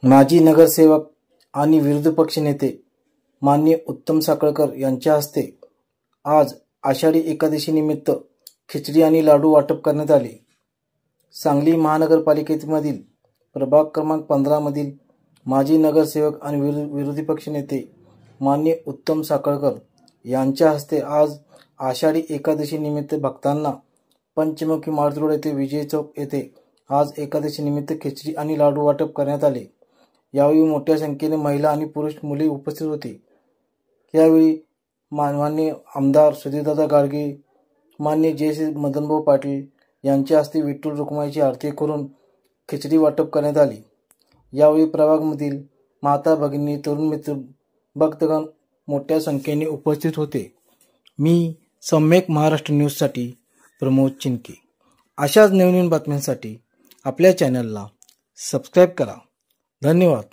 माजी नगरसेवक आणि विरोधी पक्ष नेते माननीय उत्तम साखळकर यांच्या हस्ते आज आषाढी एकादशी निमित्त खिचडी आणि लाडू वाटप करण्यात आले। सांगली महानगरपालिकेमधील प्रभाग क्रमांक 15 मधील माजी नगरसेवक आणि विरोधी पक्ष नेते माननीय उत्तम साखळकर यांच्या हस्ते आज आषाढी एकादशी निमित्त भक्तांना पंचमुखी मारुती रोड येथे विजय चौक येथे आज एकादशी निमित्त खिचडी आणि लाडू वाटप करण्यात आले। यावेळी मोठ्या संख्येने महिला आणि पुरुष मुले उपस्थित होते। यावेळी माननीय आमदार सुधीरदादा गाडगे, माननीय जयश्री मदनभाऊ पाटील यांच्या हस्ते विठ्ठल रुक्माईची आरती करून खिचडी वाटप करण्यात आली। यावेळी प्रभागामधील माता भगिनी, तरुण मित्र, भक्तगण मोठ्या संख्येने उपस्थित होते। मी सम्यक महाराष्ट्र न्यूजसाठी प्रमोद चिनके। अशाच नवीन बातम्यांसाठी आपल्या चॅनलला सबस्क्राईब करा। धन्यवाद।